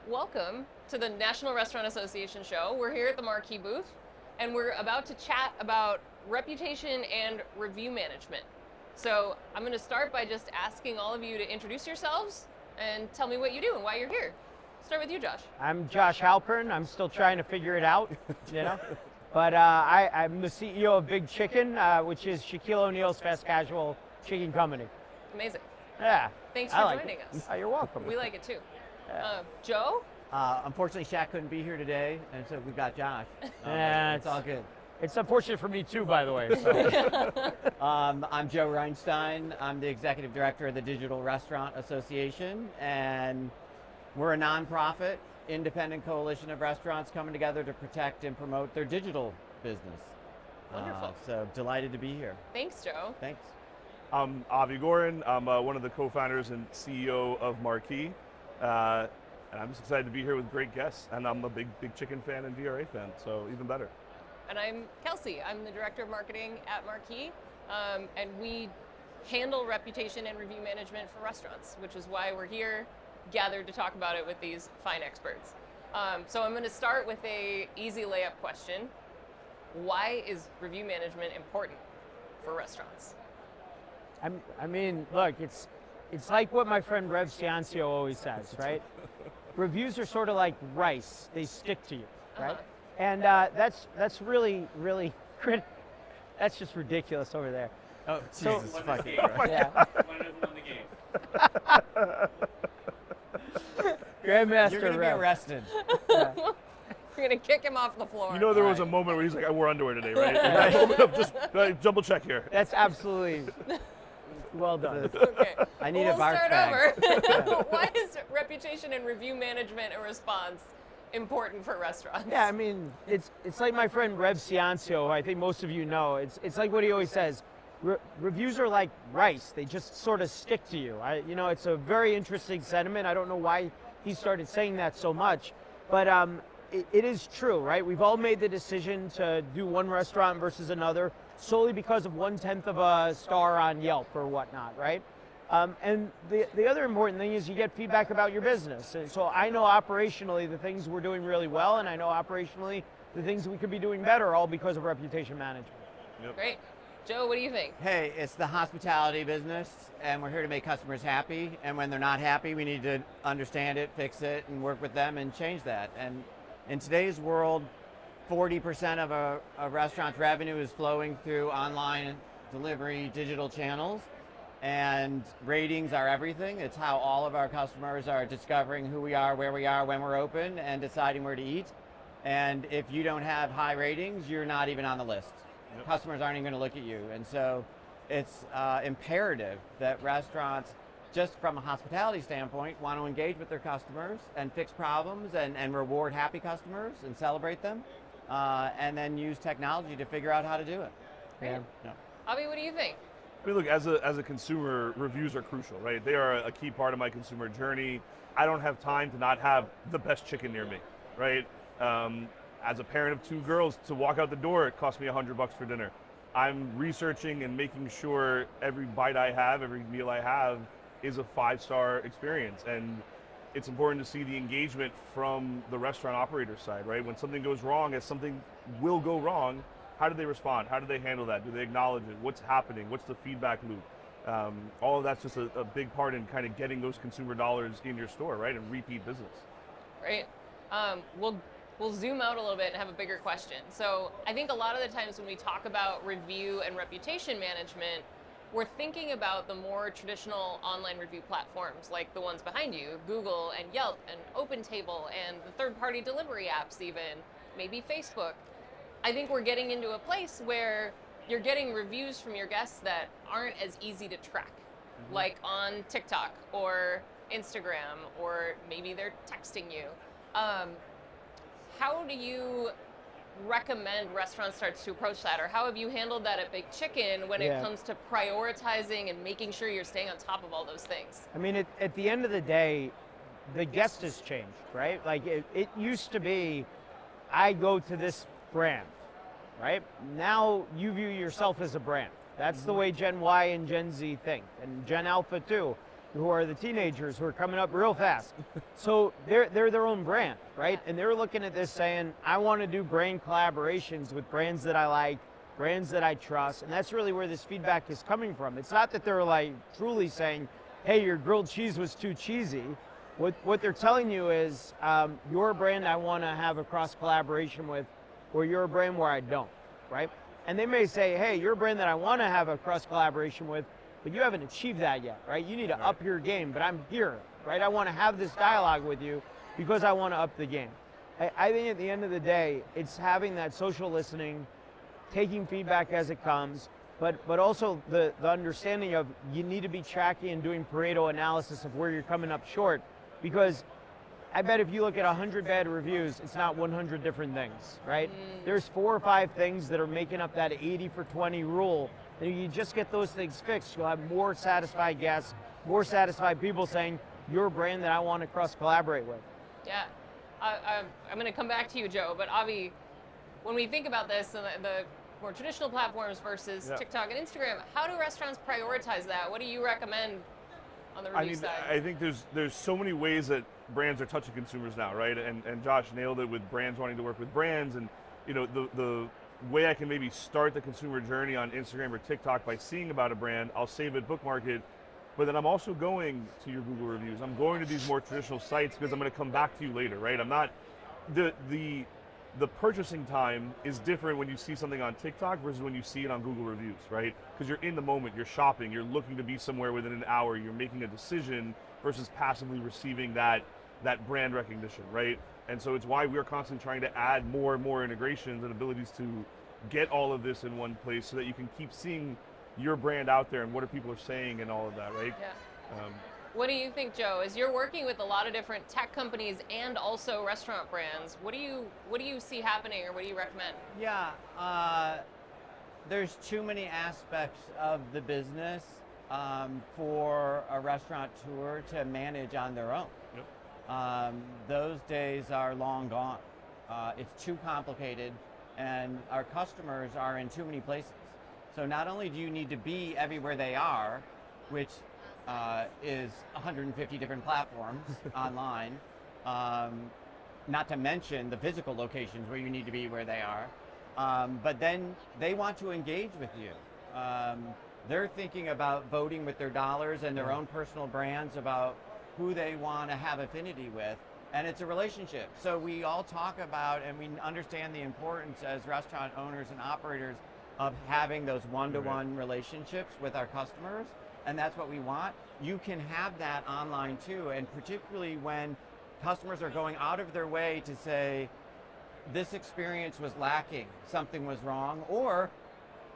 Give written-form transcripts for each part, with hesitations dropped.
welcome to the National Restaurant Association show. We're here at the Marqii booth, and we're about to chat about reputation and review management. So I'm going to start by just asking all of you to introduce yourselves and tell me what you do and why you're here. Start with you, Josh. I'm Josh Halpern. I'm still trying to figure it out, But I'm the CEO of Big Chicken, which is Shaquille O'Neal's fast casual chicken company. Amazing. Yeah. Thanks for joining us. Oh, you're welcome. We like it too. Joe? Unfortunately, Shaq couldn't be here today, and so we've got Josh. It's all good. It's unfortunate for me too, by the way. So. I'm Joe Reinstein. I'm the Executive Director of the Digital Restaurant Association, and we're a nonprofit, independent coalition of restaurants coming together to protect and promote their digital business. Wonderful. So delighted to be here. Thanks, Joe. Thanks. I'm Avi Gorin. I'm one of the co-founders and CEO of Marqii. And I'm just excited to be here with great guests. And I'm a big Chicken fan and DRA fan, so even better. And I'm Kelsey. I'm the Director of Marketing at Marqii. And we handle reputation and review management for restaurants, which is why we're here, gathered to talk about it with these fine experts. So I'm going to start with a easy layup question. Why is review management important for restaurants? I mean, look, it's like what my friend Rev Ciancio always says, right? Reviews are sort of like rice; they stick to you, right? And that's really that's just ridiculous over there. Oh, So- Jesus fucking Yeah. One of them won the game. Grandmaster You're going to be Rev. arrested. Yeah. We're going to kick him off the floor. You know, there was a moment where he's like, I wore underwear today, right? Just double check here. That's absolutely well done. Okay. I need we'll a barf start bag. over. Why is reputation and review management and response important for restaurants? Yeah, I mean, it's like my friend Rev Ciancio, who I think most of you know. It's like what he always says. Reviews are like rice; they just sort of stick to you. It's a very interesting sentiment. I don't know why he started saying that so much, but it is true, right? We've all made the decision to do one restaurant versus another solely because of 1/10 of a star on Yelp or whatnot, right? And the other important thing is you get feedback about your business. And so I know operationally the things we're doing really well, and I know operationally the things we could be doing better, all because of reputation management. Yep. Great. Joe, what do you think? Hey, it's the hospitality business, and we're here to make customers happy. And when they're not happy, we need to understand it, fix it, and work with them and change that. And in today's world, 40% of a restaurant's revenue is flowing through online delivery, digital channels. And ratings are everything. It's how all of our customers are discovering who we are, where we are, when we're open, and deciding where to eat. And if you don't have high ratings, you're not even on the list. Yep. Customers aren't even going to look at you. And so it's imperative that restaurants, just from a hospitality standpoint, want to engage with their customers and fix problems and reward happy customers and celebrate them, and then use technology to figure out how to do it. Great. Yeah. Avi, what do you think? I mean, look, as a consumer, reviews are crucial, right? They are a key part of my consumer journey. I don't have time to not have the best chicken near me, right? As a parent of 2 girls, to walk out the door, it costs me $100 for dinner. I'm researching and making sure every bite I have, every meal I have, is a 5-star experience. And it's important to see the engagement from the restaurant operator side, right? When something goes wrong, as something will go wrong, how do they respond? How do they handle that? Do they acknowledge it? What's happening? What's the feedback loop? All of that's just a big part in kind of getting those consumer dollars in your store, right? And repeat business. Great. We'll zoom out a little bit and have a bigger question. So I think a lot of the times when we talk about review and reputation management, we're thinking about the more traditional online review platforms like the ones behind you, Google and Yelp and OpenTable and the third-party delivery apps even, maybe Facebook. I think we're getting into a place where you're getting reviews from your guests that aren't as easy to track, like on TikTok or Instagram, or maybe they're texting you. How do you recommend restaurants start to approach that, or how have you handled that at Big Chicken when it comes to prioritizing and making sure you're staying on top of all those things? I mean, at the end of the day, the guest has changed, right? Like it used to be, I go to this brand, right? Now you view yourself as a brand. That's the way Gen Y and Gen Z think, and Gen Alpha too. who are the teenagers who are coming up real fast. So they're their own brand, right? And they're looking at this saying, I want to do brand collaborations with brands that I like, brands that I trust, and that's really where this feedback is coming from. It's not that they're like truly saying, hey, your grilled cheese was too cheesy. What they're telling you is, you're a brand I want to have a cross collaboration with, or you're a brand where I don't, right? And they may say, hey, you're a brand that I want to have a cross collaboration with, but you haven't achieved that yet, right? You need to up your game, but I'm here, right? I want to have this dialogue with you because I want to up the game. I think at the end of the day, it's having that social listening, taking feedback as it comes, but also the understanding of you need to be tracking and doing Pareto analysis of where you're coming up short, because I bet if you look at 100 bad reviews, it's not 100 different things, right? There's 4 or 5 things that are making up that 80 for 20 rule. And if you just get those things fixed, you'll have more satisfied guests, more satisfied people saying, you're a brand that I want to cross-collaborate with. Yeah. I'm going to come back to you, Joe, but Avi, when we think about this, the more traditional platforms versus TikTok and Instagram, how do restaurants prioritize that? What do you recommend on the review side? I think there's so many ways that brands are touching consumers now, right? And Josh nailed it with brands wanting to work with brands, and the way I can maybe start the consumer journey on Instagram or TikTok by seeing about a brand, I'll save it, bookmark it, but then I'm also going to your Google reviews. I'm going to these more traditional sites because I'm going to come back to you later, right? I'm not the purchasing time is different when you see something on TikTok versus when you see it on Google reviews, right? Because you're in the moment, you're shopping, you're looking to be somewhere within an hour, you're making a decision versus passively receiving that brand recognition, right? And so it's why we're constantly trying to add more and more integrations and abilities to get all of this in one place so that you can keep seeing your brand out there and what are people are saying and all of that, right? Yeah. What do you think, Joe? As you're working with a lot of different tech companies and also restaurant brands, what do you see happening, or what do you recommend? Yeah, there's too many aspects of the business for a restaurateur to manage on their own. Yep. Those days are long gone. It's too complicated, and our customers are in too many places. So not only do you need to be everywhere they are, which is 150 different platforms online, not to mention the physical locations where you need to be where they are, but then they want to engage with you. They're thinking about voting with their dollars and their own personal brands about who they want to have affinity with, and it's a relationship. So we all talk about and we understand the importance as restaurant owners and operators of having those one-to-one relationships with our customers, and that's what we want. You can have that online too, and particularly when customers are going out of their way to say, this experience was lacking, something was wrong, or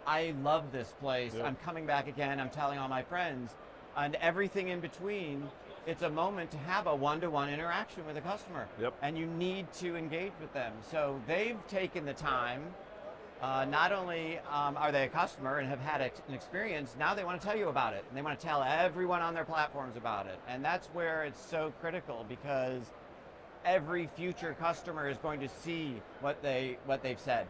I love this place, I'm coming back again, I'm telling all my friends, and everything in between. It's a moment to have a one-to-one interaction with a customer, and you need to engage with them. So they've taken the time. Not only are they a customer and have had an experience, now they want to tell you about it, and they want to tell everyone on their platforms about it. And that's where it's so critical, because every future customer is going to see what they've said,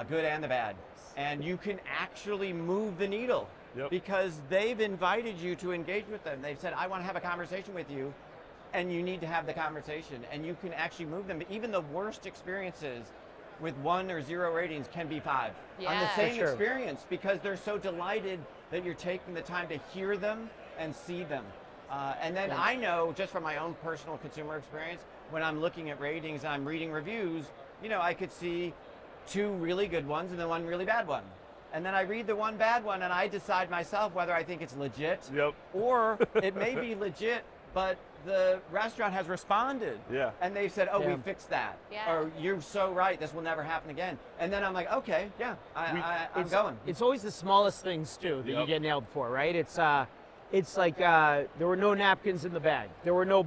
good and the bad, and you can actually move the needle. Because they've invited you to engage with them. They've said, I want to have a conversation with you, and you need to have the conversation, and you can actually move them. Even the worst experiences with 1 or 0 ratings can be 5 on the same experience, because they're so delighted that you're taking the time to hear them and see them. And then I know, just from my own personal consumer experience, when I'm looking at ratings, I'm reading reviews, I could see 2 really good ones and then 1 really bad one. And then I read the 1 bad one and I decide myself whether I think it's legit, or it may be legit, but the restaurant has responded. And they've said, oh, we fixed that. Or you're so right, this will never happen again. And then I'm like, okay, I'm going. It's always the smallest things too that you get nailed for, right? It's like there were no napkins in the bag. There were no,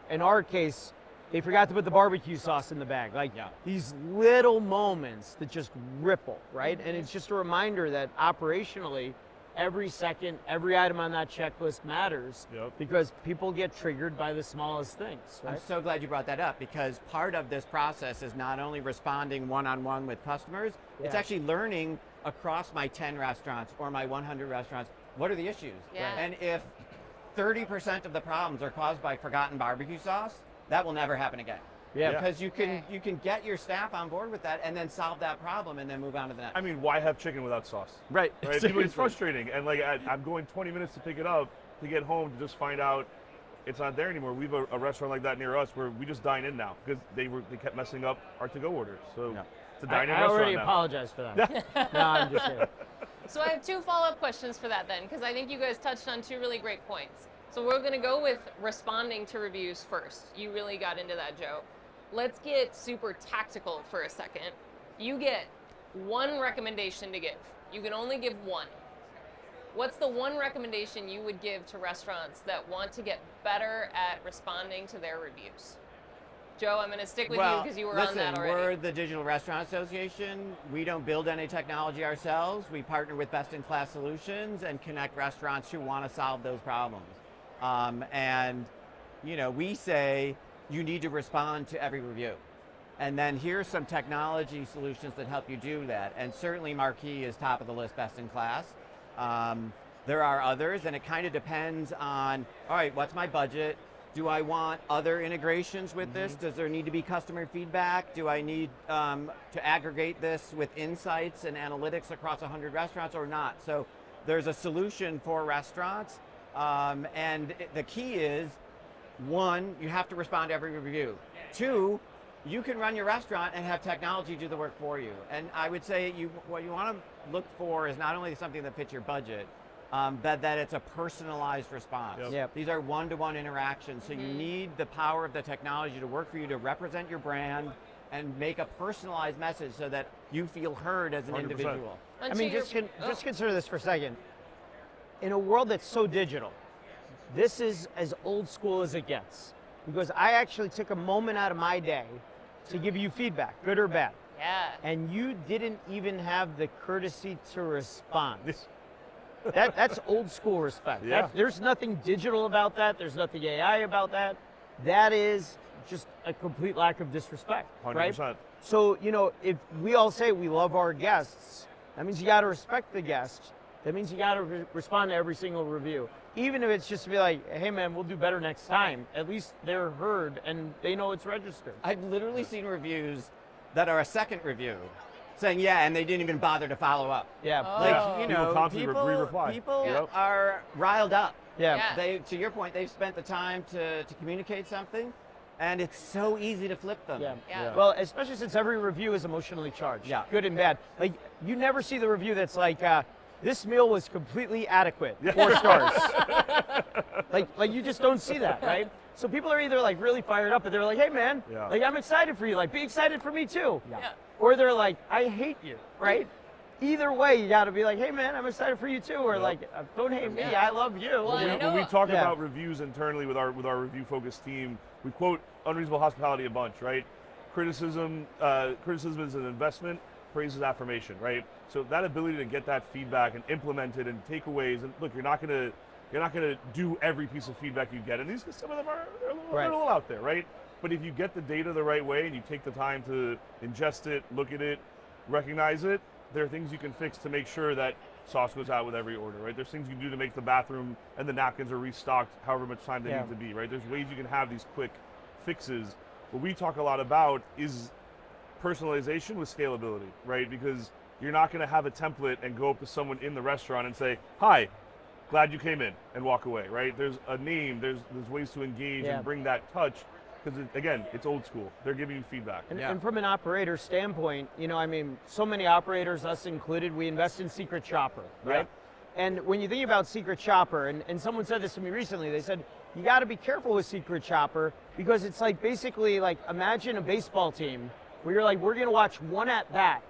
in our case, they forgot to put the barbecue sauce in the bag. Like these little moments that just ripple, right? And it's just a reminder that operationally, every second, every item on that checklist matters, because people get triggered by the smallest things. Right? I'm so glad you brought that up, because part of this process is not only responding one-on-one with customers, it's actually learning across my 10 restaurants or my 100 restaurants, what are the issues? And if 30% of the problems are caused by forgotten barbecue sauce, that will never happen again. Yeah. Because you can get your staff on board with that and then solve that problem and then move on to the next. I mean, why have chicken without sauce? Right. Right? People, it's frustrating, and like I'm going 20 minutes to pick it up to get home to just find out it's not there anymore. We have a restaurant like that near us where we just dine in now because they kept messing up our to-go orders. So it's a dine-in I restaurant already now. apologize for that. No, I'm just kidding. So I have 2 follow-up questions for that then, because I think you guys touched on 2 really great points. So we're going to go with responding to reviews first. You really got into that, Joe. Let's get super tactical for a second. You get 1 recommendation to give. You can only give 1. What's the 1 recommendation you would give to restaurants that want to get better at responding to their reviews? Joe, I'm going to stick with you because you were on that already. We're the Digital Restaurant Association. We don't build any technology ourselves. We partner with best-in-class solutions and connect restaurants who want to solve those problems. And, you know, we say you need to respond to every review. And then here's some technology solutions that help you do that. And certainly Marqii is top of the list, best in class. There are others, and it kind of depends on, all right, what's my budget? Do I want other integrations with this? Does there need to be customer feedback? Do I need to aggregate this with insights and analytics across 100 restaurants or not? So there's a solution for restaurants. And the key is, 1, you have to respond to every review. 2, you can run your restaurant and have technology do the work for you. And I would say what you want to look for is not only something that fits your budget, but that it's a personalized response. Yep. These are one-to-one interactions, so you need the power of the technology to work for you to represent your brand and make a personalized message so that you feel heard as an 100%. individual. I mean, just consider this for a second. In a world that's so digital, this is as old school as it gets. Because I actually took a moment out of my day to give you feedback, good or bad. Yeah. And you didn't even have the courtesy to respond. That's old school respect. Yeah. There's nothing digital about that. There's nothing AI about that. That is just a complete lack of disrespect, 100%. right? So, you know, if we all say we love our guests, that means you got to respect the guest. That means you got to respond to every single review. Even if it's just to be like, hey man, we'll do better next time. At least they're heard and they know it's registered. I've literally seen reviews that are a second review saying, yeah, and they didn't even bother to follow up. Yeah. Like, you People know, constantly re-reply. people Yep. are riled up. Yeah. They, to your point, they've spent the time to communicate something, and it's so easy to flip them. Yeah. Well, especially since every review is emotionally charged. Yeah. Good and bad. Like, you never see the review that's like, this meal was completely adequate, 4 stars. like you just don't see that, right? So people are either like really fired up, and they're like, hey man, like I'm excited for you, like be excited for me too. Yeah. Or they're like, I hate you, right? Either way, you gotta be like, hey man, I'm excited for you too, or like, don't hate me, I love you. Well, I know- When we talk Yeah. about reviews internally with our review-focused team, we quote Unreasonable Hospitality a bunch, right? Criticism is an investment, praise is affirmation, right? So that ability to get that feedback and implement it and takeaways, and look, you're not gonna do every piece of feedback you get, and some of them are a little out there, right? But if you get the data the right way and you take the time to ingest it, look at it, recognize it, there are things you can fix to make sure that sauce goes out with every order, right? There's things you can do to make the bathroom and the napkins are restocked however much time they need to be, right? There's ways you can have these quick fixes. What we talk a lot about is personalization with scalability, right? Because you're not going to have a template and go up to someone in the restaurant and say, hi, glad you came in, and walk away, right? There's a name, there's ways to engage and bring that touch. Because again, it's old school. They're giving you feedback. And from an operator standpoint, you know, I mean, so many operators, us included, we invest in Secret Shopper, right? And when you think about Secret Shopper, and someone said this to me recently, they said, you got to be careful with Secret Shopper because it's like basically like imagine a baseball team where you're like, we're going to watch one at bat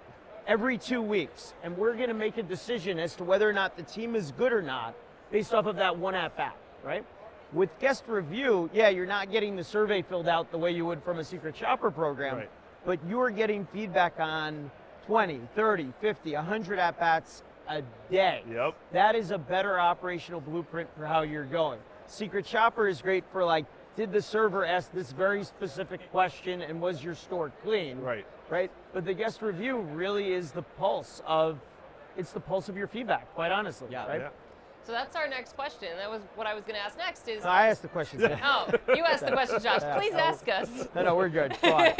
every 2 weeks, and we're going to make a decision as to whether or not the team is good or not based off of that one at bat, right? With guest review, yeah, you're not getting the survey filled out the way you would from a Secret Shopper program, but you're getting feedback on 20, 30, 50, 100 at-bats a day. Yep. That is a better operational blueprint for how you're going. Secret Shopper is great for like, did the server ask this very specific question and was your store clean? Right? But the guest review really is the pulse of, it's the pulse of your feedback, quite honestly, right? So that's our next question. That was what I was going to ask next is, No, I asked the questions. oh, you asked the question, Josh. Yeah. Please ask us. No, we're good. Go on.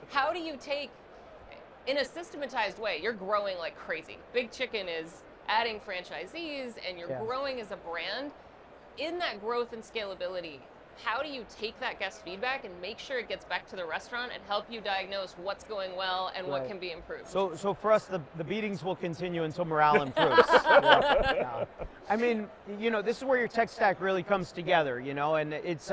How do you take, in a systematized way, you're growing like crazy. Big Chicken is adding franchisees and you're Yeah. growing as a brand. In that growth and scalability, how do you take that guest feedback and make sure it gets back to the restaurant and help you diagnose what's going well and what Right. can be improved? So for us, the beatings will continue until morale improves. Yeah. I mean, this is where your tech stack really comes together, and it's,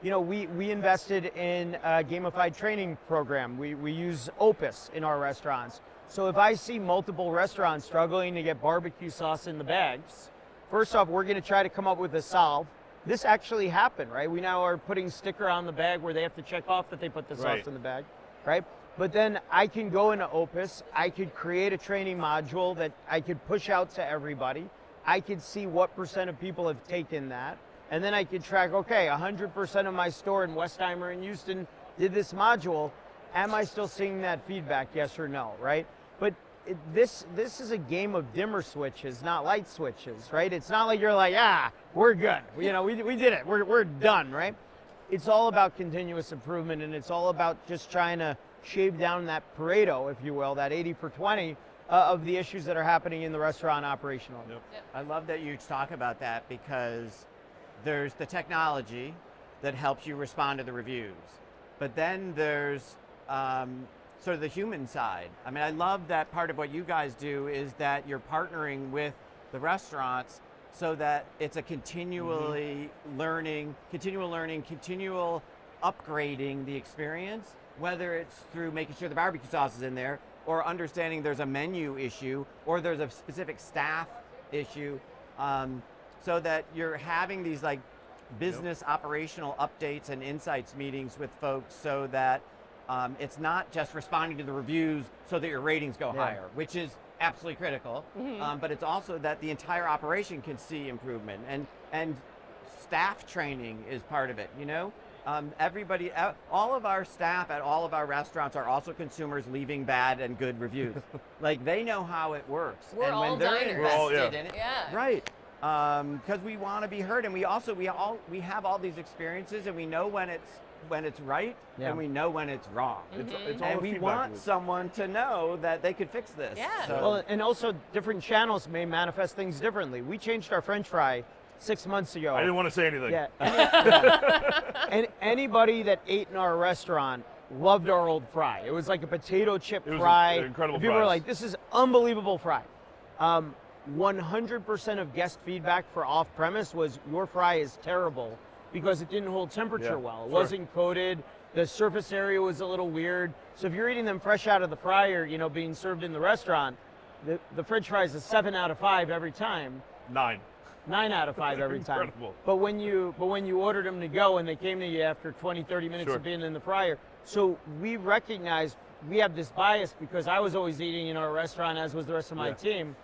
we invested in a gamified training program. We use Opus in our restaurants. So if I see multiple restaurants struggling to get barbecue sauce in the bags, first off, we're going to try to come up with a solve. This actually happened, right? We now are putting sticker on the bag where they have to check off that they put the sauce Right. in the bag, right? But then I can go into Opus, I could create a training module that I could push out to everybody. I could see what percent of people have taken that. And then I could track, okay, 100% of my store in Westheimer and Houston did this module. Am I still seeing that feedback, yes or no, right? But this is a game of dimmer switches, not light switches, right? It's not like you're like, we're good. We did it. We're done, right? It's all about continuous improvement, and it's all about just trying to shave down that Pareto, if you will, that 80 for 20 of the issues that are happening in the restaurant operational. Yep. I love that you talk about that because there's the technology that helps you respond to the reviews, but then there's sort of the human side. I mean, I love that part of what you guys do is that you're partnering with the restaurants so that it's a continual learning, continual upgrading the experience, whether it's through making sure the barbecue sauce is in there or understanding there's a menu issue or there's a specific staff issue, so that you're having these like business operational updates and insights meetings with folks so that it's not just responding to the reviews so that your ratings go higher, which is absolutely critical, but it's also that the entire operation can see improvement, and staff training is part of it, everybody, all of our staff at all of our restaurants are also consumers leaving bad and good reviews. Like they know how it works. We're and all when they're diners. We're all- invested yeah. in it. Yeah. Right. Because we want to be heard, and we have all these experiences, and we know when it's right, Yeah. and we know when it's wrong. It's all And a we feedback want loop. someone to know that they could fix this. Yeah. So, Well, and also different channels may manifest things differently. We changed our French fry 6 months ago. I didn't want to say anything. Yeah. And anybody that ate in our restaurant loved our old fry. It was like a potato chip It was fry. an incredible People were fries. like, this is unbelievable fry. 100% of guest feedback for off-premise was your fry is terrible because it didn't hold temperature Yeah, well. It sure. wasn't coated. The surface area was a little weird. So if you're eating them fresh out of the fryer, being served in the restaurant, the French fries is 7 out of 5 every time. 9. 9 out of 5 every time. Incredible. But when you ordered them to go and they came to you after 20, 30 minutes Sure. of being in the fryer, so we recognized we have this bias because I was always eating in our restaurant, as was the rest of my Yeah. team.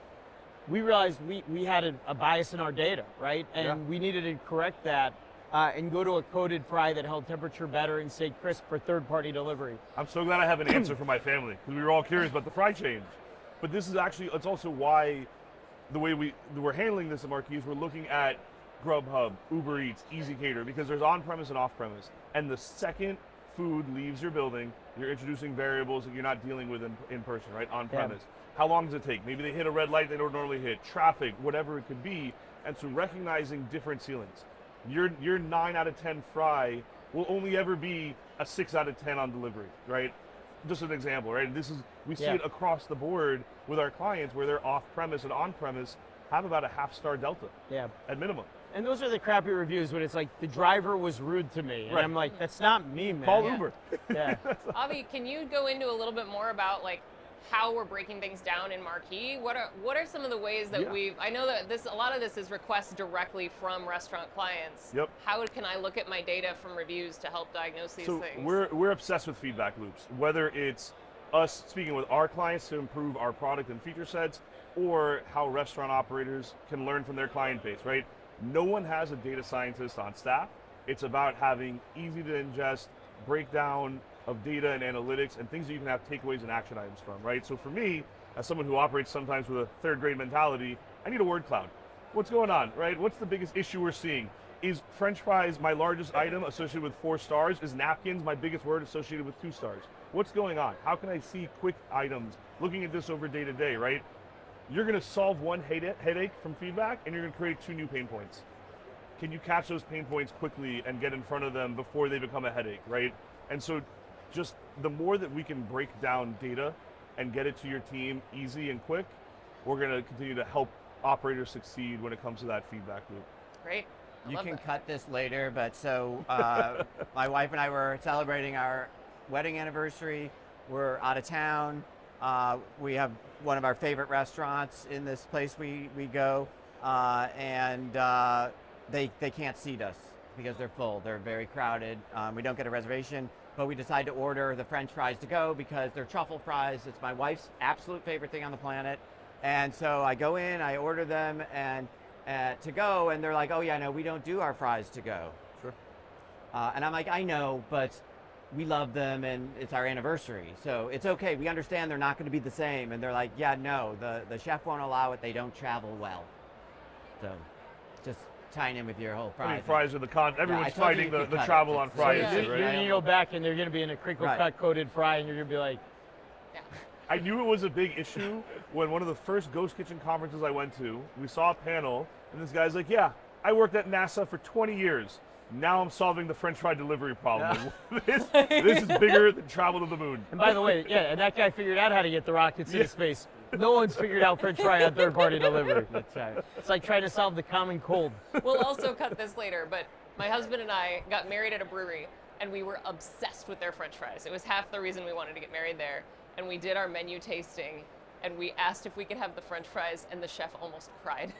We realized we had a bias in our data, right? And Yeah. we needed to correct that and go to a coated fry that held temperature better and stayed crisp for third-party delivery. I'm so glad I have an answer for my family because we were all curious about the fry change. But this is actually, it's also why the way we're handling this at Marqii is we're looking at Grubhub, Uber Eats, Easy Cater, because there's on-premise and off-premise. And the second food leaves your building, you're introducing variables that you're not dealing with in person, right? On-premise. How long does it take? Maybe they hit a red light they don't normally hit, traffic, whatever it could be. And so recognizing different ceilings. Your 9 out of 10 fry will only ever be a 6 out of 10 on delivery, right? Just an example, right? We see Yeah. it across the board with our clients where they're off-premise and on-premise have about a half-star delta Yeah. at minimum. And those are the crappy reviews when it's like, the driver was rude to me. And Right. I'm like, that's not me, man. Call Yeah. Uber. Yeah. Avi, can you go into a little bit more about like how we're breaking things down in Marqii? What are some of the ways that Yeah. I know that a lot of this is requests directly from restaurant clients. Yep. How can I look at my data from reviews to help diagnose these So things? we're obsessed with feedback loops, whether it's us speaking with our clients to improve our product and feature sets, or how restaurant operators can learn from their client base, right? No one has a data scientist on staff. It's about having easy to ingest breakdown of data and analytics and things that you can have takeaways and action items from, right? So for me, as someone who operates sometimes with a third grade mentality, I need a word cloud. What's going on, right? What's the biggest issue we're seeing? Is French fries my largest item associated with 4 stars? Is napkins my biggest word associated with 2 stars? What's going on? How can I see quick items? Looking at this over day to day, right? You're gonna solve one headache from feedback and you're gonna create 2 new pain points. Can you catch those pain points quickly and get in front of them before they become a headache, right? And so just the more that we can break down data and get it to your team easy and quick, we're gonna continue to help operators succeed when it comes to that feedback loop. Great. I You love can that. cut this later, but so my wife and I were celebrating our wedding anniversary. We're out of town. We have one of our favorite restaurants in this place we go, and they can't seat us because they're full. They're very crowded. We don't get a reservation, but we decide to order the French fries to go because they're truffle fries. It's my wife's absolute favorite thing on the planet. And so I go in, I order them, and to go, and they're like, oh yeah, no, we don't do our fries to go. Sure. And I'm like, I know, but we love them and it's our anniversary. So it's okay, we understand they're not gonna be the same. And they're like, yeah, no, the chef won't allow it, they don't travel well. So just tying in with your whole I fry mean, thing. fries are the con. Everyone's I told you fighting you the could cut travel it. on So fries, yeah. You're right? gonna go back and they're gonna be in a crinkle Right. cut coated fry, and you're gonna be like, Yeah. I knew it was a big issue when one of the first Ghost Kitchen conferences I went to, we saw a panel, and this guy's like, yeah, I worked at NASA for 20 years. Now I'm solving the French fry delivery problem. this is bigger than travel to the moon. and by the way, yeah, and that guy figured out how to get the rockets into space. No one's figured out French fry on third-party delivery. That's right. It's like trying to solve the common cold. We'll also cut this later, but my husband and I got married at a brewery, and we were obsessed with their French fries. It was half the reason we wanted to get married there. And we did our menu tasting, and we asked if we could have the French fries, and the chef almost cried.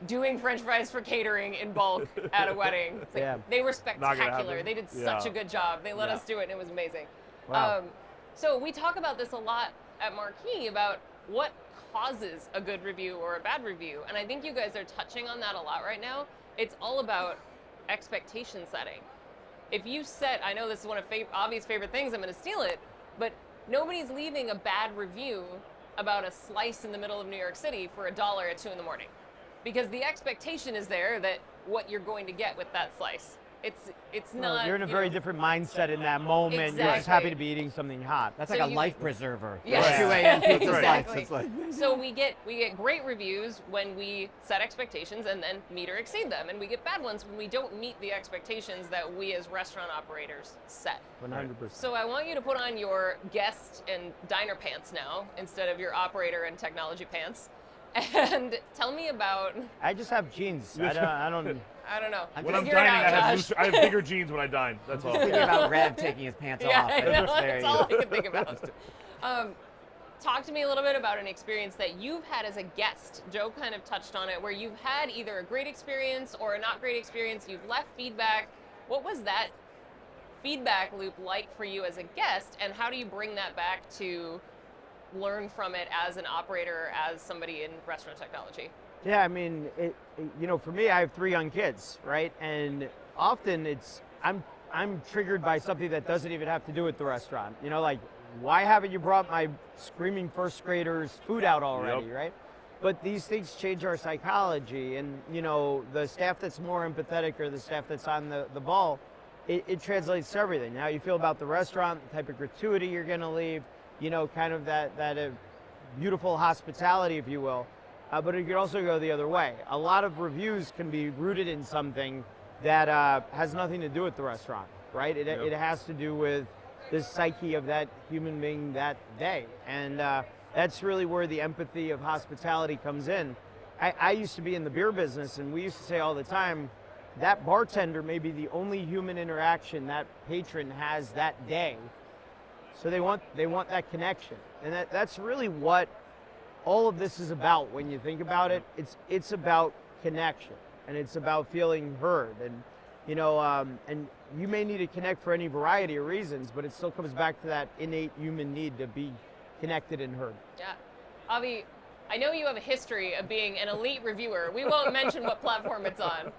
Doing French fries for catering in bulk at a wedding. It's like, Yeah. they were Not gonna spectacular. happen. They did Yeah. such a good job. They let Yeah. us do it, and it was amazing. Wow. So we talk about this a lot at Marqii about what causes a good review or a bad review. And I think you guys are touching on that a lot right now. It's all about expectation setting. If you set, I know this is one of Avi's favorite things, I'm going to steal it, but nobody's leaving a bad review about a slice in the middle of New York City for $1 at 2 in the morning. Because the expectation is there that what you're going to get with that slice. It's Well, not. you're in a you very know, different mindset in that moment. You're just Exactly. happy to be eating something hot. That's So like a you- life preserver. Yes. 2 a.m. pizza Exactly. slice. It's like, So we get great reviews when we set expectations and then meet or exceed them, and we get bad ones when we don't meet the expectations that we as restaurant operators set. 100%. So I want you to put on your guest and diner pants now instead of your operator and technology pants, and tell me about. I just have jeans. I don't. I don't know. When I'm Figure it dining, out, I have, Josh. I have bigger jeans when I dine. That's all. thinking about Rev taking his pants Yeah, off. I and know, just there that's you all I go. can think about. Talk to me a little bit about an experience that you've had as a guest. Joe kind of touched on it, where you've had either a great experience or a not great experience. You've left feedback. What was that feedback loop like for you as a guest, and how do you bring that back to learn from it as an operator, as somebody in restaurant technology? Yeah, I mean, for me, I have 3 young kids, right? And often I'm triggered by something that doesn't even have to do with the restaurant. Like, why haven't you brought my screaming first graders food out already, Yep. right? But these things change our psychology, and the staff that's more empathetic or the staff that's on the ball, it translates to everything. How you feel about the restaurant, the type of gratuity you're going to leave, kind of that beautiful hospitality, if you will. But it could also go the other way. A lot of reviews can be rooted in something that has nothing to do with the restaurant, right? It has to do with the psyche of that human being that day. And that's really where the empathy of hospitality comes in. I used to be in the beer business, and we used to say all the time, that bartender may be the only human interaction that patron has that day. So they want that connection. And that's really what all of this is about when you think about it. It's about connection, and it's about feeling heard. And and you may need to connect for any variety of reasons, but it still comes back to that innate human need to be connected and heard. Yeah. Avi, I know you have a history of being an elite reviewer. We won't mention what platform it's on.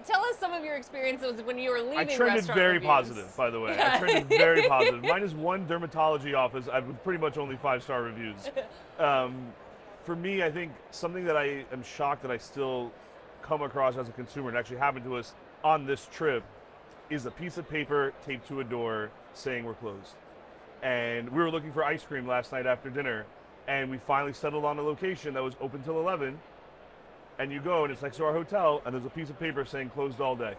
Tell us some of your experiences when you were leaving I trended restaurant very reviews. positive, by the way. I trended very positive. Mine is one dermatology office. I've pretty much only 5-star reviews. For me, I think something that I am shocked that I still come across as a consumer, and actually happened to us on this trip, is a piece of paper taped to a door saying we're closed. And we were looking for ice cream last night after dinner, and we finally settled on a location that was open till 11. And you go, and it's next to our hotel, and there's a piece of paper saying closed all day.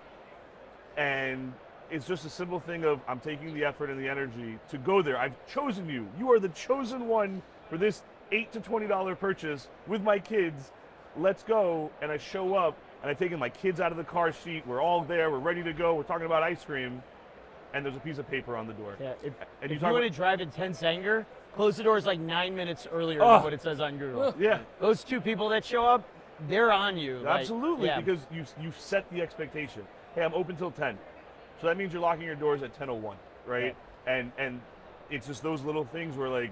And it's just a simple thing of, I'm taking the effort and the energy to go there. I've chosen you. You are the chosen one for this $8 to $20 purchase with my kids. Let's go. And I show up, and I've taken my kids out of the car seat. We're all there. We're ready to go. We're talking about ice cream. And there's a piece of paper on the door. Yeah, And if you want to drive to Tense Anger, close the doors like 9 minutes earlier than what it says on Google. Yeah. Those 2 people that show up, they're on you. like, Absolutely, yeah. because you've set the expectation. Hey, I'm open till 10. So that means you're locking your doors at 10:01, right? And it's just those little things where, like,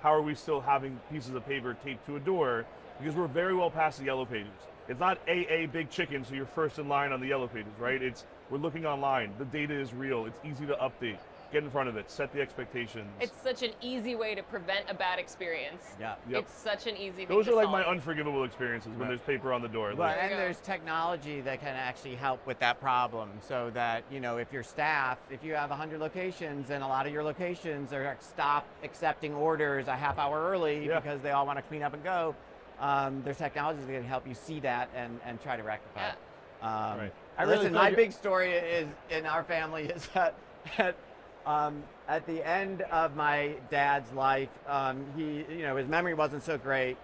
how are we still having pieces of paper taped to a door? Because we're very well past the yellow pages. It's not AA big chicken, so you're first in line on the yellow pages, right? We're looking online. The data is real. It's easy to update. Get in front of it. Set the expectations. It's such an easy way to prevent a bad experience. Yeah. Yep. It's such an easy thing Those to are like solve. my unforgivable experiences when there's paper on the door. But, Like, There you and go. there's technology that can actually help with that problem, so that, you know, if your staff, if you have 100 locations and a lot of your locations are stop accepting orders a half hour early Yeah. because they all want to clean up and go, there's technologies that can help you see that and try to rectify it. Right. I really Listen, thought my you- big story is in our family is that at the end of my dad's life, he, you know, his memory wasn't so great.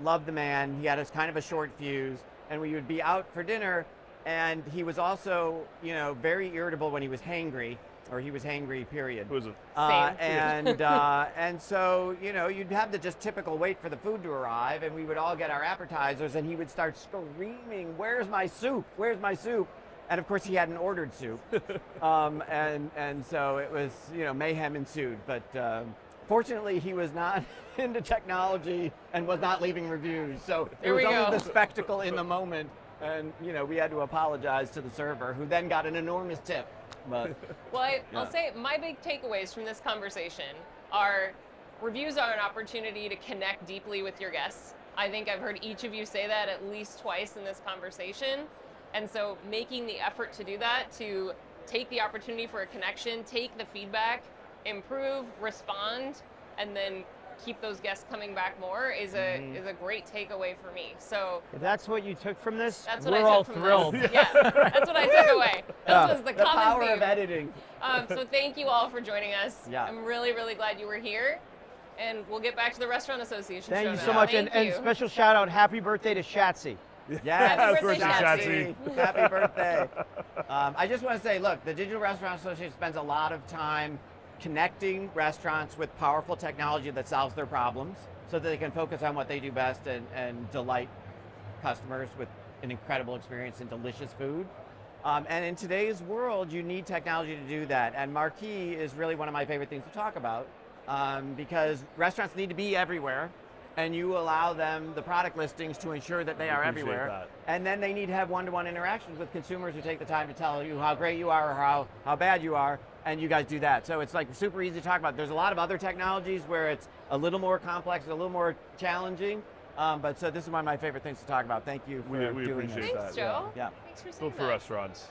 Loved the man. He had a kind of a short fuse, and we would be out for dinner, and he was also, you know, very irritable when he was hangry, or he was hangry, period. who is it? Same. And so, you know, you'd have the just typical wait for the food to arrive, and we would all get our appetizers, and he would start screaming, "Where's my soup? Where's my soup?" And of course, he hadn't ordered soup, and so it was, you know, mayhem ensued. But fortunately, he was not into technology and was not leaving reviews, so it There was we only go. the spectacle in the moment. And, you know, we had to apologize to the server, who then got an enormous tip. But Well, I'll Yeah. say my big takeaways from this conversation are reviews are an opportunity to connect deeply with your guests. I think I've heard each of you say that at least twice in this conversation. And so making the effort to do that, to take the opportunity for a connection, take the feedback, improve, respond, and then keep those guests coming back more is a great takeaway for me. So If that's what you took from this, that's what we're I all took from thrilled. this. Yeah, that's what I took away. This was the the common power theme. of editing. So thank you all for joining us. Yeah. I'm really, really glad you were here. And we'll get back to the Restaurant Association Thank show you now. so much, Thank and you. special shout out, happy birthday to Shatsy. Yes, Happy birthday, Shatsy. Happy birthday. I just want to say, look, the Digital Restaurant Association spends a lot of time connecting restaurants with powerful technology that solves their problems so that they can focus on what they do best and delight customers with an incredible experience and delicious food. And in today's world, you need technology to do that. And Marqii is really one of my favorite things to talk about because restaurants need to be everywhere, and you allow them the product listings to ensure that they are appreciate everywhere. that. And then they need to have one-to-one interactions with consumers who take the time to tell you how great you are or how bad you are, and you guys do that. So it's like super easy to talk about. There's a lot of other technologies where it's a little more complex, a little more challenging, but so this is one of my favorite things to talk about. Thank you for We doing appreciate this. Thanks, that, Joe. Yeah. Thanks for Go saying for that. restaurants.